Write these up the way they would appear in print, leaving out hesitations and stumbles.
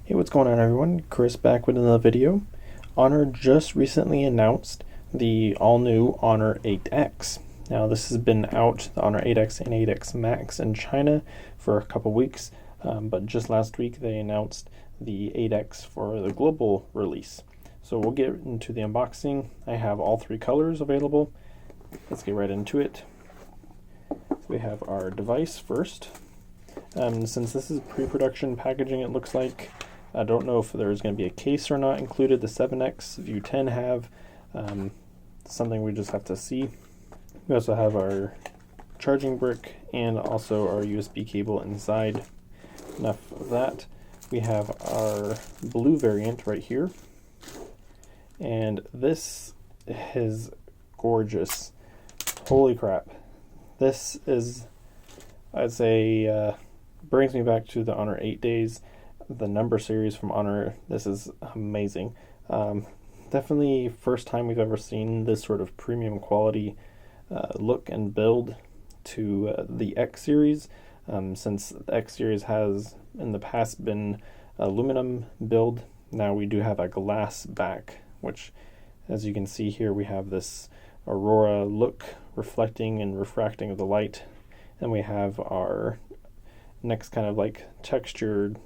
Hey, what's going on everyone? Chris back with another video. Honor just recently announced the all-new Honor 8X. Now this has been out, the Honor 8X and 8X Max in China for a couple weeks, but just last week they announced the 8X for the global release. So we'll get into the unboxing. I have all three colors available. Let's get right into it. We have our device first. Since this is pre-production packaging, it looks like, I don't know if there's going to be a case or not included. The 7X View 10 have something we just have to see. We also have our charging brick and also our USB cable inside. Enough of that. We have our blue variant right here, and this is gorgeous. Holy crap. This is, I'd say, brings me back to the Honor 8 days. The number series from Honor, this is amazing. Definitely first time we've ever seen this sort of premium quality look and build to the X series, since the X series has in the past been aluminum build. Now we do have a glass back, which as you can see here we have this aurora look, reflecting and refracting of the light, and we have our next kind of like textured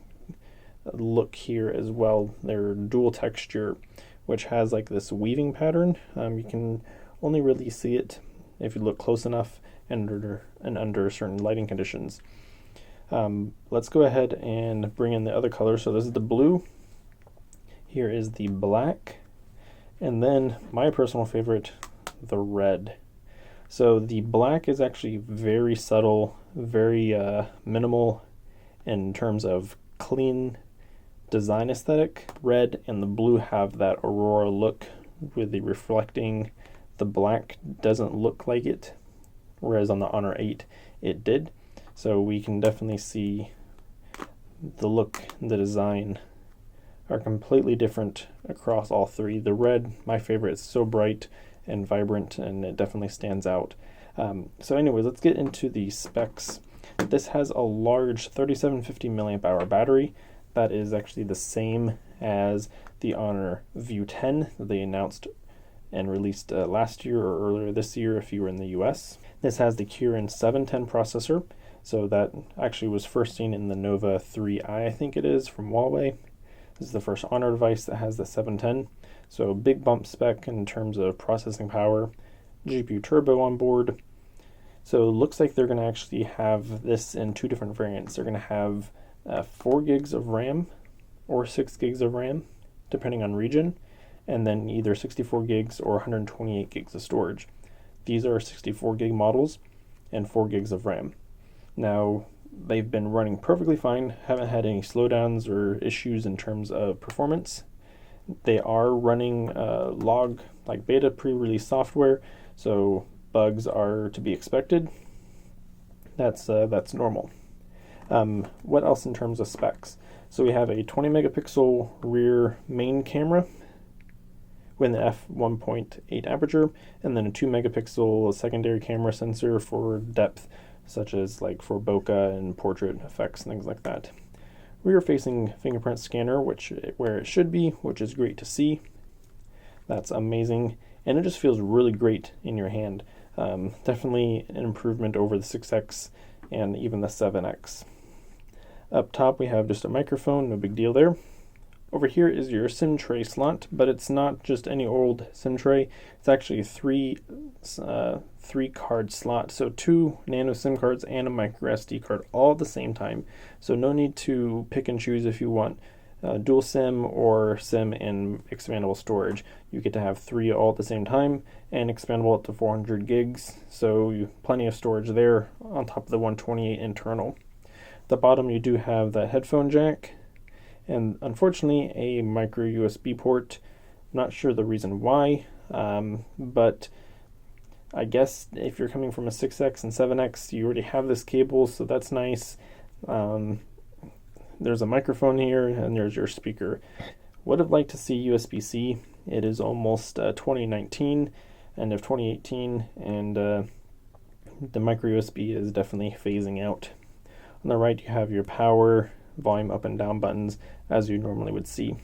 look here as well. They're dual texture, which has like this weaving pattern. You can only really see it if you look close enough and under certain lighting conditions. Let's go ahead and bring in the other color. So this is the blue, here is the black, and then my personal favorite, the red. So the black is actually very subtle, very minimal in terms of clean design aesthetic. Red and the blue have that aurora look with the reflecting. The black doesn't look like it, whereas on the Honor 8 it did. So we can definitely see the look and the design are completely different across all three. The red, my favorite, is so bright and vibrant, and it definitely stands out. So anyways, let's get into the specs. This has a large 3750 milliamp hour battery. That is actually the same as the Honor View 10 that they announced and released last year or earlier this year if you were in the US. This has the Kirin 710 processor, so that actually was first seen in the Nova 3i, I think it is, from Huawei. This is the first Honor device that has the 710. So big bump spec in terms of processing power, GPU turbo on board. So it looks like they're going to actually have this in two different variants. They're going to have 4 gigs of RAM or 6 gigs of RAM, depending on region, and then either 64 gigs or 128 gigs of storage. These are 64 gig models and 4 gigs of RAM. Now, they've been running perfectly fine, haven't had any slowdowns or issues in terms of performance. They are running log, like beta pre-release software, so bugs are to be expected. That's normal. What else in terms of specs? So we have a 20 megapixel rear main camera with an f1.8 aperture, and then a 2 megapixel secondary camera sensor for depth, such as like for bokeh and portrait effects and things like that. Rear facing fingerprint scanner, where it should be, which is great to see. That's amazing, and it just feels really great in your hand. Definitely an improvement over the 6X and even the 7X. Up top we have just a microphone, no big deal there. Over here is your SIM tray slot, but it's not just any old SIM tray. It's actually a three card slot, so 2 nano SIM cards and a micro SD card all at the same time. So no need to pick and choose if you want dual SIM or SIM and expandable storage. You get to have 3 all at the same time and expandable up to 400 gigs. So plenty of storage there on top of the 128 internal. At the bottom you do have the headphone jack, and unfortunately a micro USB port. Not sure the reason why, but I guess if you're coming from a 6X and 7X, you already have this cable, so that's nice. There's a microphone here, and there's your speaker. Would have liked to see USB-C. It is almost 2019, end of 2018, and the micro USB is definitely phasing out. On the right you have your power volume up and down buttons as you normally would see.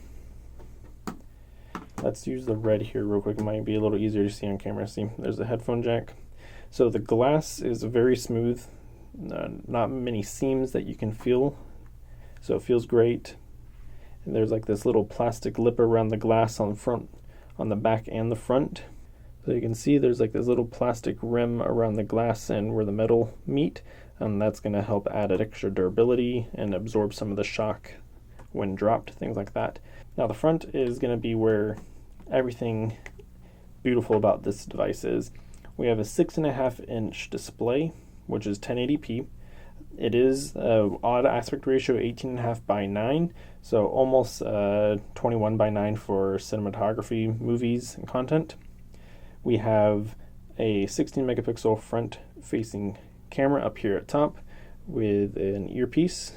Let's use the red here real quick. It might be a little easier to see on camera. See, there's the headphone jack. So the glass is very smooth, not many seams that you can feel, so it feels great. And there's like this little plastic lip around the glass on the back and the front. So you can see there's like this little plastic rim around the glass and where the metal meet, and that's going to help add an extra durability and absorb some of the shock when dropped, things like that. Now the front is going to be where everything beautiful about this device is. We have a 6.5-inch display, which is 1080p. It is odd aspect ratio, 18.5 by 9, so almost 21 by 9 for cinematography, movies, and content. We have a 16 megapixel front facing camera up here at top with an earpiece.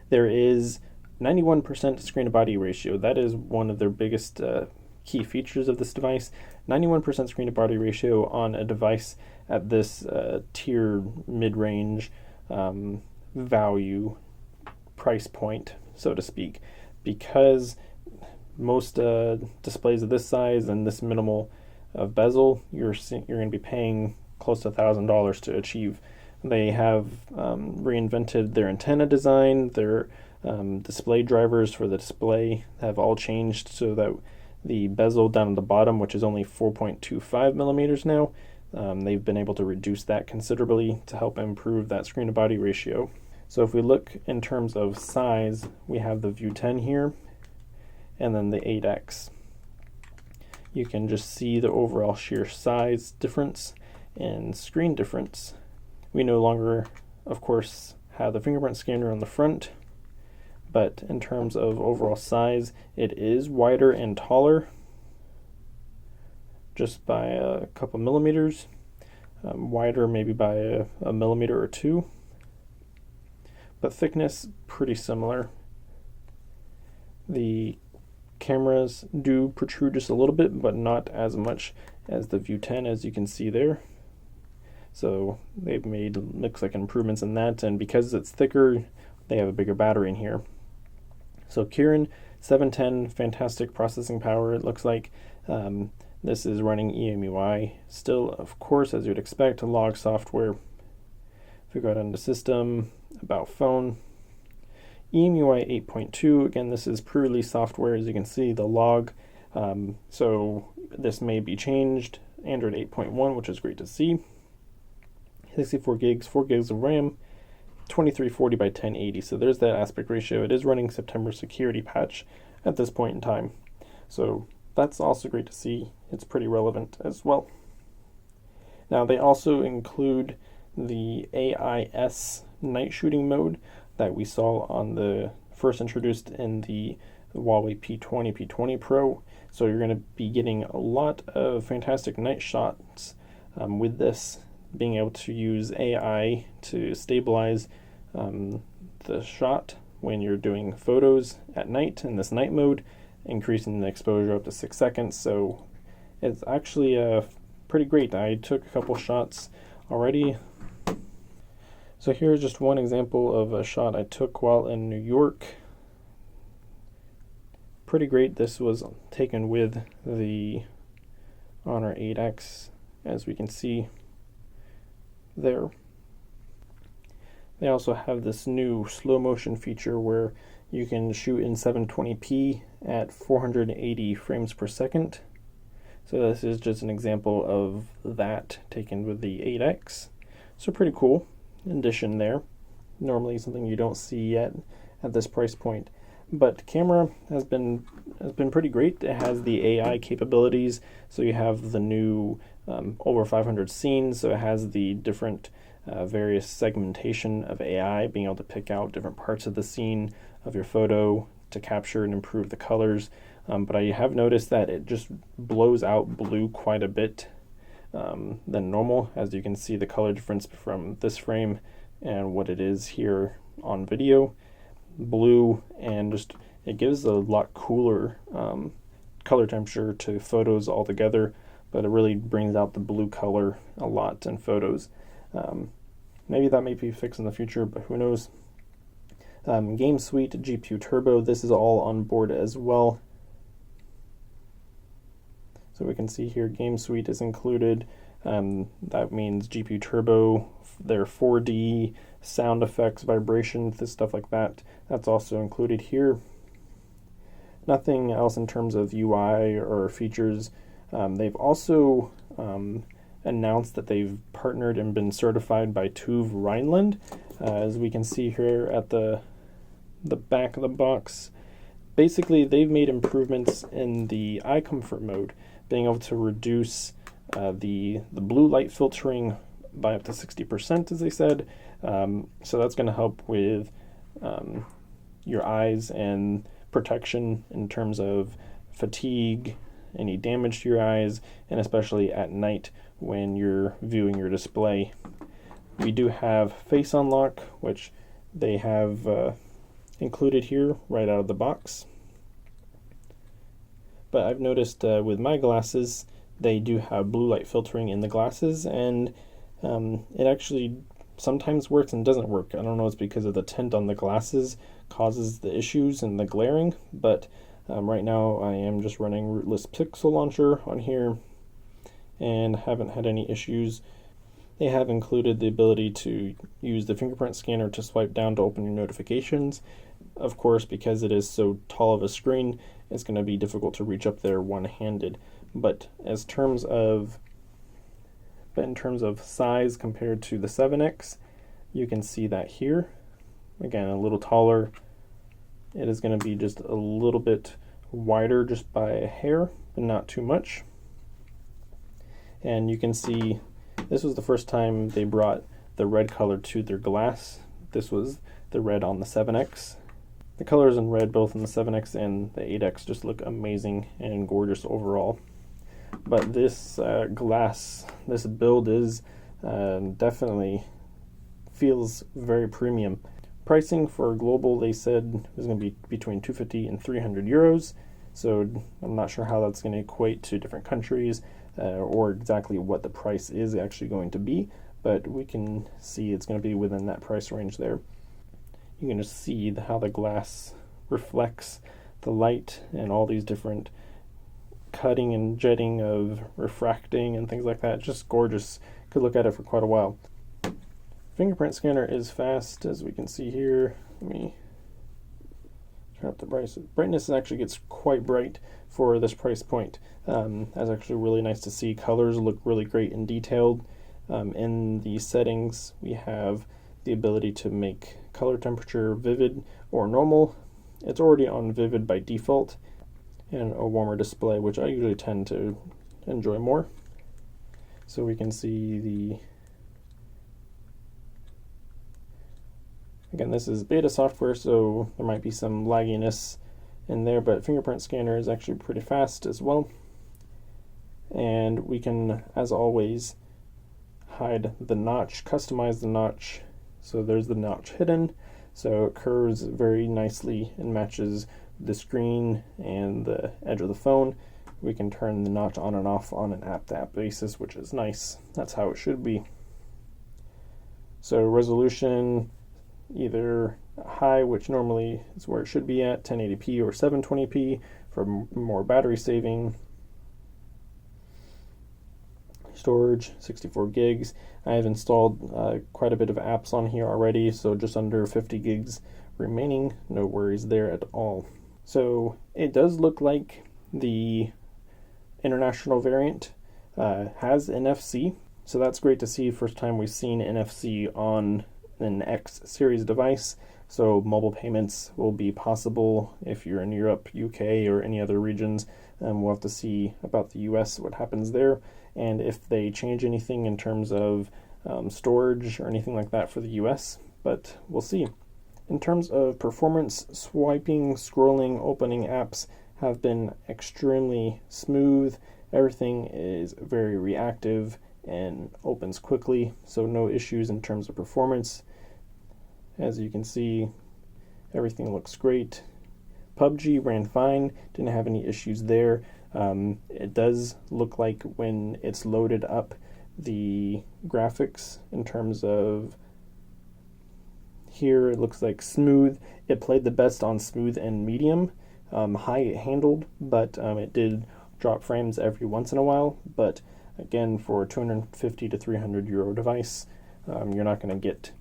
There is 91% screen to body ratio. That is one of their biggest key features of this device. 91% screen to body ratio on a device at this tier mid-range value price point, so to speak, because most displays of this size and this minimal of bezel, you're going to be paying close to $1,000 to achieve. They have reinvented their antenna design. Their display drivers for the display have all changed so that the bezel down at the bottom, which is only 4.25 millimeters now, they've been able to reduce that considerably to help improve that screen to body ratio. So if we look in terms of size, we have the View 10 here and then the 8X. You can just see the overall sheer size difference and screen difference. We no longer, of course, have the fingerprint scanner on the front, but in terms of overall size, it is wider and taller, just by a couple millimeters, wider maybe by a millimeter or two, but thickness pretty similar. The cameras do protrude just a little bit, but not as much as the View 10, as you can see there. So they've made, looks like, improvements in that, and because it's thicker, they have a bigger battery in here. So Kirin 710, fantastic processing power, it looks like. This is running EMUI still, of course, as you'd expect, log software. If we go down to System, About Phone, EMUI 8.2, again, this is pre-release software, as you can see, the log. So this may be changed. Android 8.1, which is great to see. 64 gigs, 4 gigs of RAM, 2340 by 1080. So there's that aspect ratio. It is running September security patch at this point in time. So that's also great to see. It's pretty relevant as well. Now they also include the AIS night shooting mode that we saw on the first introduced in the Huawei P20, P20 Pro. So you're going to be getting a lot of fantastic night shots with this, being able to use AI to stabilize the shot when you're doing photos at night in this night mode, increasing the exposure up to 6 seconds. So it's actually pretty great. I took a couple shots already. So here's just one example of a shot I took while in New York. Pretty great. This was taken with the Honor 8X, as we can see there. They also have this new slow motion feature where you can shoot in 720p at 480 frames per second. So this is just an example of that taken with the 8X. So pretty cool addition there. Normally something you don't see yet at this price point. But camera has been pretty great. It has the AI capabilities. So you have the new over 500 scenes. So it has the different various segmentation of AI, being able to pick out different parts of the scene of your photo to capture and improve the colors. But I have noticed that it just blows out blue quite a bit than normal, as you can see the color difference from this frame and what it is here on video. Blue, and just it gives a lot cooler color temperature to photos altogether, but it really brings out the blue color a lot in photos. Maybe that may be fixed in the future, but who knows. Game Suite, GPU Turbo, this is all on board as well. So we can see here Game Suite is included. That means GPU Turbo, their 4D sound effects, vibration, stuff like that. That's also included here. Nothing else in terms of UI or features. They've also announced that they've partnered and been certified by TÜV Rheinland. As we can see here at the back of the box, basically they've made improvements in the eye comfort mode, being able to reduce the blue light filtering by up to 60%, as they said. So that's going to help with your eyes and protection in terms of fatigue, any damage to your eyes, and especially at night when you're viewing your display. We do have face unlock, which they have included here right out of the box. But I've noticed with my glasses, they do have blue light filtering in the glasses, and it actually sometimes works and doesn't work. I don't know if it's because of the tint on the glasses causes the issues and the glaring, but right now I am just running rootless pixel launcher on here and haven't had any issues. They have included the ability to use the fingerprint scanner to swipe down to open your notifications. Of course, because it is so tall of a screen, it's going to be difficult to reach up there one-handed. But in terms of size compared to the 7X, you can see that here. Again, a little taller. It is going to be just a little bit wider just by a hair, but not too much. And you can see this was the first time they brought the red color to their glass. This was the red on the 7X. The colors in red both in the 7X and the 8X just look amazing and gorgeous overall. But this glass, this build is definitely feels very premium. Pricing for global, they said, is going to be between 250 and 300 euros. So I'm not sure how that's going to equate to different countries or exactly what the price is actually going to be, but we can see it's going to be within that price range there. You can just see how the glass reflects the light and all these different cutting and jetting of refracting and things like that. Just gorgeous. Could look at it for quite a while. Fingerprint scanner is fast, as we can see here. Let me turn up the brightness. Actually gets quite bright for this price point. That's actually really nice to see. Colors look really great and detailed. In the settings, we have the ability to make color temperature vivid or normal. It's already on vivid by default, and a warmer display, which I usually tend to enjoy more. So we can see again, this is beta software, so there might be some lagginess in there, but fingerprint scanner is actually pretty fast as well. And we can, as always, hide the notch, customize the notch. So there's the notch hidden, so it curves very nicely and matches the screen and the edge of the phone. We can turn the notch on and off on an app-to-app basis, which is nice. That's how it should be. So resolution, either high, which normally is where it should be at, 1080p or 720p for more battery saving. Storage, 64 gigs. I have installed quite a bit of apps on here already, so just under 50 gigs remaining. No worries there at all. So it does look like the international variant has NFC, so that's great to see. First time we've seen NFC on an X series device, so mobile payments will be possible if you're in Europe, UK, or any other regions. We'll have to see about the US, what happens there, and if they change anything in terms of storage or anything like that for the US, but we'll see. In terms of performance, swiping, scrolling, opening apps have been extremely smooth. Everything is very reactive and opens quickly, so no issues in terms of performance. As you can see, everything looks great. PUBG ran fine, didn't have any issues there. It does look like when it's loaded up, the graphics in terms of here it looks like smooth. It played the best on smooth and medium. High it handled, but it did drop frames every once in a while. But again, for a 250 to 300 euro device, you're not going to get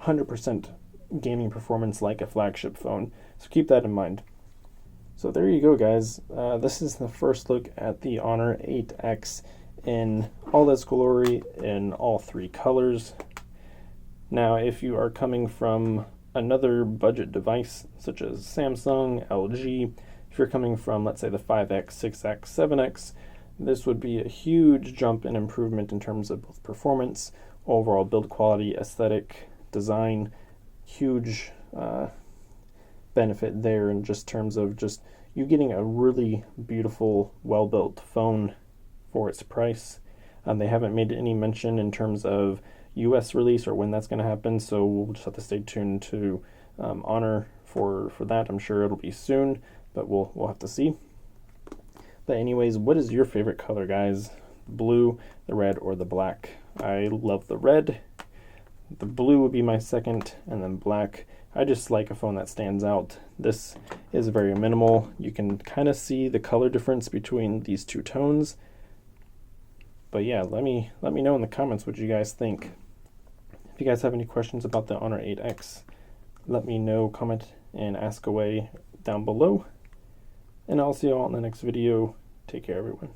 100% gaming performance like a flagship phone. So keep that in mind. So there you go, guys. This is the first look at the Honor 8X in all its glory in all three colors. Now, if you are coming from another budget device such as Samsung, LG, if you're coming from, let's say, the 5X, 6X, 7X, this would be a huge jump in improvement in terms of both performance, overall build quality, aesthetic, design. Huge benefit there in just terms of just you getting a really beautiful, well-built phone for its price. They haven't made any mention in terms of US release or when that's going to happen, so we'll just have to stay tuned to Honor for that. I'm sure it'll be soon, but we'll have to see. But anyways, what is your favorite color, guys? The blue, the red, or the black? I love the red. The blue would be my second, and then black. I just like a phone that stands out. This is very minimal. You can kind of see the color difference between these two tones. But yeah, let me know in the comments what you guys think. If you guys have any questions about the Honor 8X, let me know, comment, and ask away down below. And I'll see you all in the next video. Take care, everyone.